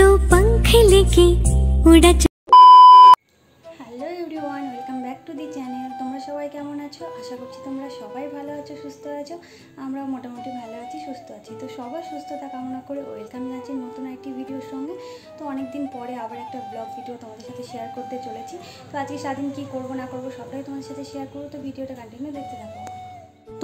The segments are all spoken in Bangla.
तो पंख लेके उड़ा। Hello everyone, welcome back to the channel. তোমরা সবাই কেমন আছো? আশা করছি তোমরা সবাই ভালো আছো, সুস্থ আছো। আমরা মোটামুটি ভালো আছি, সুস্থ আছি। তো সবার সুস্থতা কামনা করে ওয়েলকাম জানাচ্ছি নতুন একটি ভিডিওর সঙ্গে। তো অনেক দিন পরে আবার একটা ব্লগ ভিডিও তোমাদের সাথে শেয়ার করতে চলেছি। তো আজকে সারাদিন কী করবো না করবো সবটাই তোমাদের সাথে শেয়ার করবো। তো ভিডিওটা কন্টিনিউ দেখতে থাকো।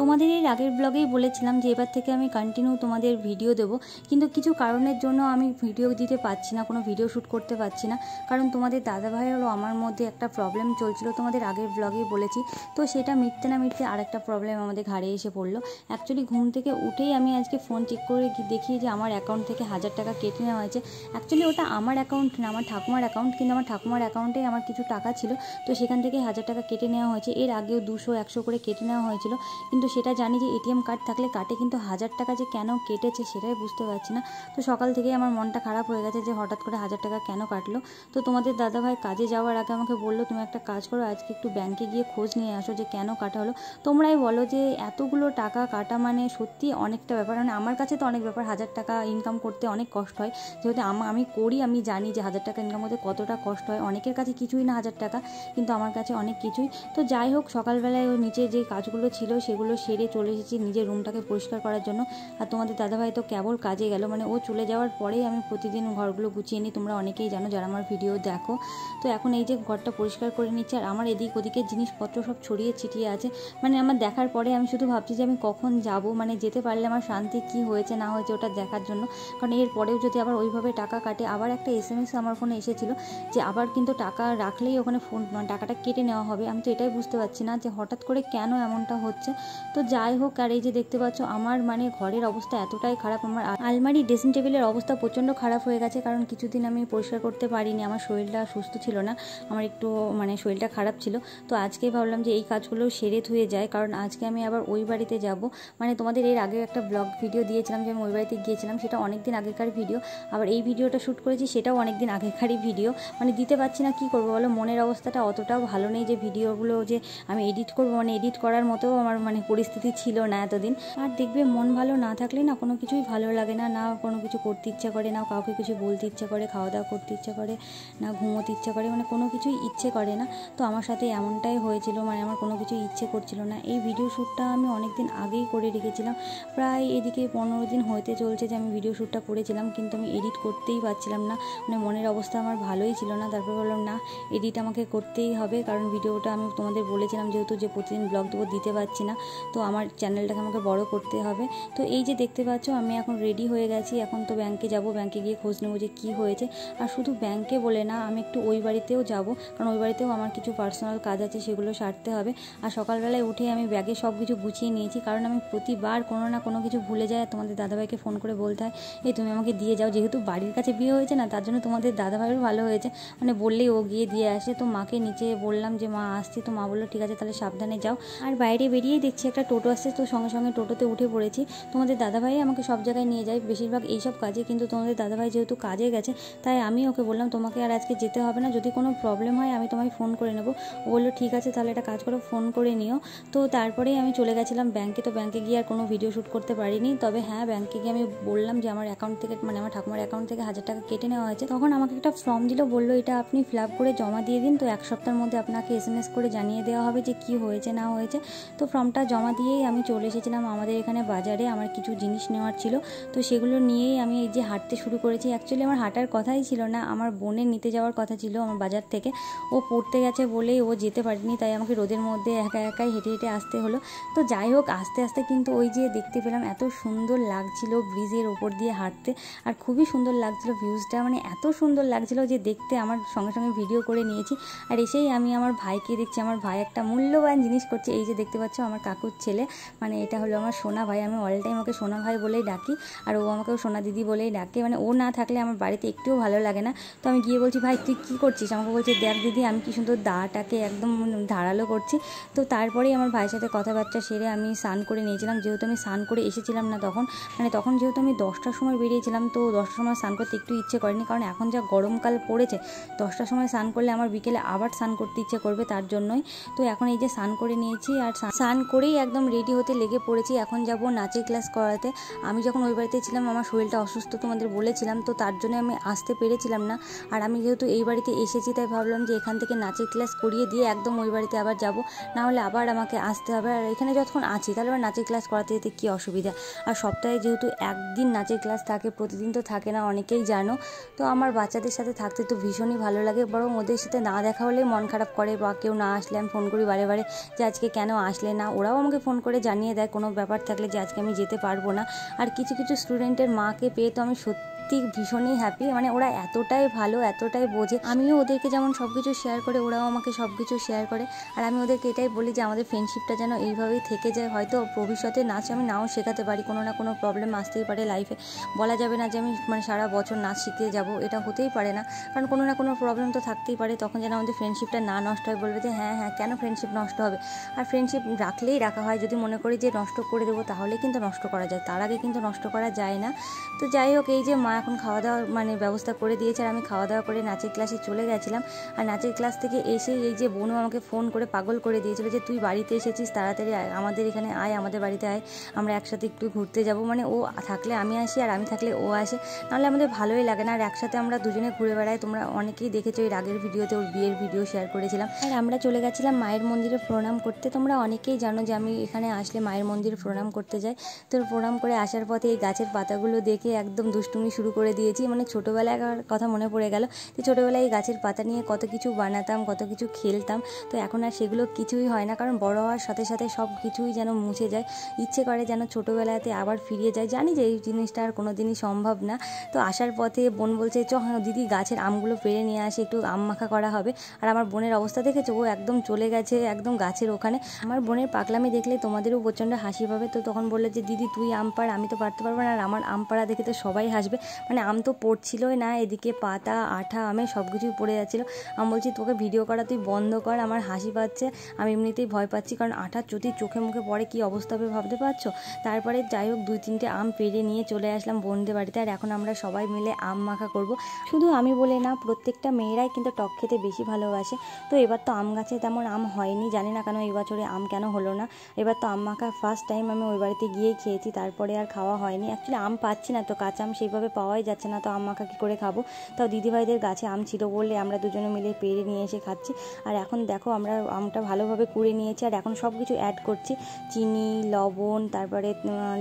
তোমাদের এর আগের ব্লগেই বলেছিলাম যে এবার থেকে আমি কন্টিনিউ তোমাদের ভিডিও দেবো, কিন্তু কিছু কারণের জন্য আমি ভিডিও দিতে পারছি না, কোনো ভিডিও শ্যুট করতে পারছি না। কারণ তোমাদের দাদাভাইয়েরও আমার মধ্যে একটা প্রবলেম চলছিল, তোমাদের আগের ব্লগেই বলেছি। তো সেটা মিটতে না মিটতে আরেকটা প্রবলেম আমাদের ঘাড়ে এসে পড়লো। অ্যাকচুয়ালি ঘুম থেকে উঠেই আমি আজকে ফোন চেক করে দেখি যে আমার অ্যাকাউন্ট থেকে 1000 টাকা কেটে নেওয়া হয়েছে। অ্যাকচুয়ালি ওটা আমার অ্যাকাউন্ট না, আমার ঠাকুমার অ্যাকাউন্ট, কিন্তু আমার ঠাকুমার অ্যাকাউন্টে আমার কিছু টাকা ছিল, তো সেখান থেকে 1000 টাকা কেটে নেওয়া হয়েছে। এর আগেও 200, 100 করে কেটে নেওয়া হয়েছিল, কিন্তু সেটা জানি যে এটিএম কার্ড থাকলে কাটে, কিন্তু 1000 টাকা যে কেন কেটেছে সেটাই বুঝতে পারছি না। তো সকাল থেকেই আমার মনটা খারাপ হয়ে গেছে যে হঠাৎ করে 1000 টাকা কেন কাটলো। তো তোমাদের দাদাভাই কাজে যাওয়ার আগে আমাকে বললো, তুমি একটা কাজ করো, আজকে একটু ব্যাংকে গিয়ে খোঁজ নিয়ে আসো যে কেন কাটা হলো। তোমরাই বলো যে এতগুলো টাকা কাটা মানে সত্যি অনেকটা ব্যাপার। মানে আমার কাছে তো অনেক ব্যাপার, 1000 টাকা ইনকাম করতে অনেক কষ্ট হয়। যেহেতু আমি করি, আমি জানি যে 1000 টাকা ইনকাম করতে কতটা কষ্ট হয়। অনেকের কাছে কিছুই না 1000 টাকা, কিন্তু আমার কাছে অনেক কিছুই। তো যাই হোক, সকালবেলায় ওই নিচে যে কাজগুলো ছিল সেগুলো সেরে চলে এসেছি নিজের রুমটাকে পরিষ্কার করার জন্য। আর তোমাদের দাদাভাই তো কেবল কাজে গেল, মানে ও চলে যাওয়ার পরেই আমি প্রতিদিন ঘরগুলো গুছিয়ে নিই। তোমরা অনেকেই জানো যারা আমার ভিডিও দেখো। তো এখন এই যে ঘরটা পরিষ্কার করে নিচ্ছি, আর আমার এদিক ওদিকে জিনিসপত্র সব ছড়িয়ে ছিটিয়ে আছে। মানে আমার দেখার পরে আমি শুধু ভাবছি যে আমি কখন যাব, মানে যেতে পারলে আমার শান্তি, কি হয়েছে না হয়েছে ওটা দেখার জন্য। কারণ এর পরেও যদি আবার ওইভাবে টাকা কাটে, আবার একটা SMS আমার ফোনে এসেছিল যে আবার কিন্তু টাকা রাখলেই ওখানে ফোন টাকাটা কেটে নেওয়া হবে। আমি তো এটাই বুঝতে পারছি না যে হঠাৎ করে কেন এমনটা হচ্ছে। তো যাই হোক, আর এই যে দেখতে পাচ্ছ আমার মানে ঘরের অবস্থা এতটাই খারাপ, আমার আলমারি ড্রেসিং টেবিলের অবস্থা প্রচণ্ড খারাপ হয়ে গেছে। কারণ কিছুদিন আমি পরিষ্কার করতে পারিনি, আমার শরীরটা সুস্থ ছিল না, আমার একটু মানে শরীরটা খারাপ ছিল। তো আজকে ভাবলাম যে এই কাজগুলো সেরে ধুয়ে যায়, কারণ আজকে আমি আবার ওই বাড়িতে যাব। মানে তোমাদের এর আগে একটা ব্লগ ভিডিও দিয়েছিলাম যে আমি ওই বাড়িতে গিয়েছিলাম, সেটা অনেক দিন আগেকার ভিডিও। আবার এই ভিডিওটা শ্যুট করেছি, সেটাও অনেক দিন আগেকারই ভিডিও। মানে দিতে পারছি না, কি করবো বলো, মনের অবস্থাটা অতটাও ভালো নেই যে ভিডিওগুলো যে আমি এডিট করবো, মানে এডিট করার মতো আমার মানে পরিস্থিতি ছিল না এতদিন। আর দেখবে মন ভালো না থাকলে না কোনো কিছুই ভালো লাগে না, না কোনো কিছু করতে ইচ্ছা করে, না কাউকে কিছু বলতে ইচ্ছা করে, খাওয়া দাওয়া করতে ইচ্ছা করে, না ঘুমোতে ইচ্ছা করে, মানে কোনো কিছুই ইচ্ছে করে না। তো আমার সাথে এমনটাই হয়েছিল, মানে আমার কোনো কিছুই ইচ্ছে করছিল না। এই ভিডিও শ্যুটটা আমি অনেক দিন আগেই করে রেখেছিলাম, প্রায় এদিকে 15 দিন হতে চলছে যে আমি ভিডিও শ্যুটটা করেছিলাম, কিন্তু আমি এডিট করতেই পারছিলাম না। মানে মনের অবস্থা আমার ভালোই ছিল না। তারপর বললাম না, এডিট আমাকে করতেই হবে, কারণ ভিডিওটা আমি তোমাদের বলেছিলাম যেহেতু যে প্রতিদিন ব্লগ দেবো, দিতে পারছি না, তো আমার চ্যানেলটাকে আমাকে বড় করতে হবে। তো এই যে দেখতে পাচ্ছ আমি এখন রেডি হয়ে গেছি, এখন তো ব্যাংকে যাব, ব্যাংকে গিয়ে খোঁজ নেবো যে কী হয়েছে। আর শুধু ব্যাংকে বলে না, আমি একটু ওই বাড়িতেও যাব, কারণ ওই বাড়িতেও আমার কিছু পার্সোনাল কাজ আছে, সেগুলো সারতে হবে। আর সকালবেলায় উঠে আমি ব্যাগে সব কিছু গুছিয়ে নিয়েছি, কারণ আমি প্রতিবার কোনো না কোনো কিছু ভুলে যাই। তোমাদের দাদাভাইকে ফোন করে বলতে হয়, এই তুমি আমাকে দিয়ে যাও। যেহেতু বাড়ির কাছে বিয়ে হয়েছে না, তার জন্য তোমাদের দাদাভাইয়েরও ভালো হয়েছে, মানে বললেই ও গিয়ে দিয়ে আসে। তো মাকে নিচে বললাম যে মা আসছি, তো মা বললো ঠিক আছে তাহলে সাবধানে যাও। আর বাইরে বেরিয়েই দেখছি একটা টোটো আসছে, তো সঙ্গে সঙ্গে টোটোতে উঠে পড়েছি। তোমাদের দাদাভাই আমাকে সব জায়গায় নিয়ে যায় বেশিরভাগ এইসব কাজে, কিন্তু তোমাদের দাদাভাই যেহেতু কাজে গেছে, তাই আমি ওকে বললাম তোমাকে আর আজকে যেতে হবে না, যদি কোনো প্রবলেম হয় আমি তোমায় ফোন করে নেবো। ও বললো ঠিক আছে তাহলে একটা কাজ করো, ফোন করে নিও। তো তারপরেই আমি চলে গেছিলাম ব্যাংকে। তো ব্যাংকে গিয়ে আর কোনো ভিডিও শ্যুট করতে পারিনি, তবে হ্যাঁ ব্যাংকে গিয়ে আমি বললাম যে আমার অ্যাকাউন্ট থেকে, মানে আমার ঠাকুমার অ্যাকাউন্ট থেকে 1000 টাকা কেটে নেওয়া হয়েছে। তখন আমাকে একটা ফর্ম দিল, বললো এটা আপনি ফিল আপ করে জমা দিয়ে দিন, তো 1 সপ্তাহের মধ্যে আপনাকে SMS করে জানিয়ে দেওয়া হবে যে কী হয়েছে না হয়েছে। তো ফর্মটা জমা দিয়েই আমি চলে এসেছিলাম আমাদের এখানে বাজারে, আমার কিছু জিনিস নেওয়ার ছিল, তো সেগুলো নিয়েই আমি এই যে হাঁটতে শুরু করেছি। অ্যাকচুয়ালি আমার হাঁটার কথাই ছিল না, আমার বোনের নিতে যাওয়ার কথা ছিল আমার বাজার থেকে। ও পড়তে গেছে বলেই ও যেতে পারেনি, তাই আমাকে রোদের মধ্যে একা একাই হেঁটে হেঁটে আসতে হলো। তো যাই হোক, আস্তে আস্তে কিন্তু ওই যে দেখতে পেলাম এত সুন্দর লাগছিল ব্রিজের ওপর দিয়ে হাঁটতে, আর খুবই সুন্দর লাগছিল ভিউজটা, মানে এত সুন্দর লাগছিল যে দেখতে আমার সঙ্গে সঙ্গে ভিডিও করে নিয়েছি। আর এসেই আমি আমার ভাইকে দেখছি, আমার ভাই একটা মূল্যবান জিনিস করছে। এই যে দেখতে পাচ্ছ আমার কাকুর ছেলে, মানে এটা হলো আমার সোনা ভাই, আমি অল টাইম ওকে সোনা ভাই বলেই ডাকি, আর ও আমাকেও সোনা দিদি বলেই ডাকে। মানে ও না থাকলে আমার বাড়িতে একটুও ভালো লাগে না। তো আমি গিয়ে বলছি ভাই তুই কী করছিস, আমাকে বলছে দেখ দিদি আমি কি সুন্দর দাটাকে একদম ধারালো করছি। তো তারপরেই আমার ভাইয়ের সাথে কথাবার্তা সেরে আমি স্নান করে নিয়েছিলাম, যেহেতু আমি স্নান করে এসেছিলাম না তখন, মানে তখন যেহেতু আমি 10টার সময় বেরিয়েছিলাম, তো 10টার সময় স্নান করতে একটু ইচ্ছে করেনি, কারণ এখন যা গরমকাল পড়েছে 10টার সময় স্নান করলে আমার বিকেলে আবার স্নান করতে ইচ্ছে করবে, তার জন্যই। তো এখন এই যে স্নান করে নিয়েছি, আর স্নান করেই করেই একদম রেডি হতে লেগে পড়েছি। এখন যাব নাচের ক্লাস করাতে। আমি যখন ওই বাড়িতে ছিলাম আমার শরীরটা অসুস্থ তোমাদের বলেছিলাম, তো তার জন্য আমি আসতে পেরেছিলাম না। আর আমি যেহেতু এই বাড়িতে এসেছি তাই ভাবলাম যে এখান থেকে নাচের ক্লাস করিয়ে দিয়ে একদম ওই বাড়িতে আবার যাব, না হলে আবার আমাকে আসতে হবে। আর এখানে যতক্ষণ আছি তাহলে আবার নাচের ক্লাস করাতে যেতে কী অসুবিধা। আর সপ্তাহে যেহেতু একদিন নাচের ক্লাস থাকে, প্রতিদিন তো থাকে না, অনেকেই জানো। তো আমার বাচ্চাদের সাথে থাকতে তো ভীষণই ভালো লাগে, বরং ওদের সাথে না দেখা হলেই মন খারাপ করে, বা কেউ না আসলে আমি ফোন করি বারে বারে যে আজকে কেন আসলে না। ওরাও আমাকে ফোন করে জানিয়ে দেয় কোনো ব্যাপার থাকলে যে আজকে আমি যেতে পারবো না। আর কিছু কিছু স্টুডেন্টের মাকে পেয়ে তো আমি সত্যি ভীষণই হ্যাপি। মানে ওরা এতটাই ভালো, এতটাই বোঝে। আমিও ওদেরকে যেমন সব কিছু শেয়ার করে, ওরাও আমাকে সব কিছু শেয়ার করে। আর আমি ওদেরকে এটাই বলি যে আমাদের ফ্রেন্ডশিপটা যেন এইভাবেই থেকে যায়। হয়তো ভবিষ্যতে নাচ আমি নাও শেখাতে পারি, কোনো না কোনো প্রবলেম আসতেই পারে লাইফে। বলা যাবে না যে আমি মানে সারা বছর নাচ শিখতে যাব, এটা হতেই পারে না, কারণ কোনো না কোনো প্রবলেম তো থাকতেই পারে। তখন যেন আমাদের ফ্রেন্ডশিপটা না নষ্ট হয়, বলবে যে হ্যাঁ হ্যাঁ কেন ফ্রেন্ডশিপ নষ্ট হবে। আর ফ্রেন্ডশিপ রাখলেই রাখা হয়, যদি মনে করি যে নষ্ট করে দেবো তাহলে কিন্তু নষ্ট করা যায়, তার আগে কিন্তু নষ্ট করা যায় না। তো যাই হোক, এই যে মা এখন খাওয়া দাওয়ার মানে ব্যবস্থা করে দিয়েছে, আর আমি খাওয়া দাওয়া করে নাচের ক্লাসে চলে গেছিলাম। আর নাচের ক্লাস থেকে এসে এই যে বোনও আমাকে ফোন করে পাগল করে দিয়েছিল যে তুই বাড়িতে এসেছিস, তাড়াতাড়ি আমাদের এখানে আয়, আমাদের বাড়িতে আয়, আমরা একসাথে একটু ঘুরতে যাব। মানে ও থাকলে আমি আসি আর আমি থাকলে ও আসে, নাহলে আমাদের ভালোই লাগে না। আর একসাথে আমরা দুজনে ঘুরে বেড়াই, তোমরা অনেকেই দেখেছো এর আগের ভিডিওতে ওর বিয়ের ভিডিও শেয়ার করেছিলাম। আর আমরা চলে গেছিলাম মায়ের মন্দিরে প্রণাম করতে। তোমরা অনেকেই জানো যে আমি এখানে আসলে মায়ের মন্দিরে প্রণাম করতে যাই। তো প্রণাম করে আসার পথে এই গাছের পাতাগুলো দেখে একদম দুষ্টুমি শুরু করে দিয়েছি। মানে ছোটোবেলায় কথা মনে পড়ে গেল যে ছোটোবেলায় এই গাছের পাতা নিয়ে কত কিছু বানাতাম, কত কিছু খেলতাম। তো এখন আর সেগুলো কিছুই হয় না, কারণ বড় হওয়ার সাথে সাথে সব কিছুই যেন মুছে যায়। ইচ্ছে করে যেন ছোটোবেলাতে আবার ফিরিয়ে যায়। জানি যে এই জিনিসটা আর কোনো দিনই সম্ভব না। তো আসার পথে বোন বলছে চ দিদি গাছের আমগুলো পেড়ে নিয়ে আসে, একটু আম মাখা করা হবে। আর আমার বোনের অবস্থা দেখেছো, ও একদম চলে গেছে একদম গাছের ওখানে। আমার বোনের পাগলামি দেখলে তোমাদেরও প্রচণ্ড হাসি পাবে। তো তখন বললো যে দিদি তুই আম পাড়, আমি তো পারতে পারবো না, আর আমার আম পাড়া দেখে তো সবাই হাসবে। মানে আম তো পড়ছিলই না, এদিকে পাতা আঠা আমে সব কিছুই পড়ে যাচ্ছিলো। আমি বলছি তোকে ভিডিও করা তুই বন্ধ কর, আমার হাসি পাচ্ছে, আমি এমনিতেই ভয় পাচ্ছি, কারণ আঠা যদি চোখে মুখে পড়ে কী অবস্থা হবে ভাবতে পারছো। তারপরে যাই হোক 2-3টে আম পেড়ে নিয়ে চলে আসলাম বোনদের বাড়িতে। আর এখন আমরা সবাই মিলে আম মাখা করব। শুধু আমি বলে না, প্রত্যেকটা মেয়েরাই কিন্তু টক খেতে বেশি ভালোবাসে। তো এবার তো আম গাছে তেমন আম হয়নি, জানি না কেন এই বছরে আম কেন হলো না। এবার তো আম মাখা ফার্স্ট টাইম আমি ওই বাড়িতে গিয়েই খেয়েছি, তারপরে আর খাওয়া হয়নি। অ্যাকচুয়ালি আম পাচ্ছি না তো, কাঁচা আম সেইভাবে পাওয়াই যাচ্ছে না, তো আম মাখা কী করে খাবো। তাও দিদিভাইদের গাছে আম ছিল বলে আমরা দুজনে মিলে পেড়ে নিয়ে এসে খাচ্ছি। আর এখন দেখো আমরা আমটা ভালোভাবে কুড়ে নিয়েছি, আর এখন সব কিছু অ্যাড করছি, চিনি, লবণ, তারপরে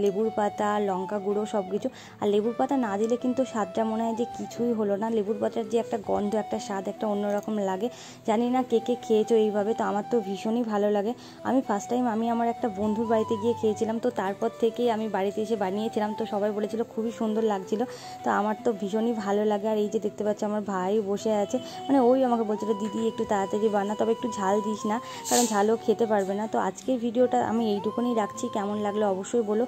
লেবুর পাতা, লঙ্কা গুঁড়ো সব কিছু। আর লেবুর পাতা না দিলে কিন্তু স্বাদটা মনে হয় যে কিছুই হলো না। লেবুর পাতার যে একটা গন্ধ, একটা স্বাদ একটা অন্যরকম লাগে। জানি না কে কে খেয়েছো এইভাবে, তো আমার তো ভীষণই ভালো লাগে। আমি ফার্স্ট টাইম আমি আমার একটা বন্ধুর বাড়িতে গিয়ে খেয়েছিলাম, তো তারপর থেকেই আমি বাড়িতে এসে বানিয়েছিলাম। তো সবাই বলেছিল খুবই সুন্দর লাগছিল, তো আমার তো ভীষণই ভালো লাগে। আর এই যে দেখতে পাচ্ছ আমার ভাই বসে আছে, মানে ওই আমাকে বলছিল দিদি একটু তাড়াতাড়ি বানা, তবে একটু ঝাল দিস না, কারণ ঝালও খেতে পারবে না। তো আজকের ভিডিওটা আমি এইটুকুনি রাখছি, কেমন লাগলো অবশ্যই বলো।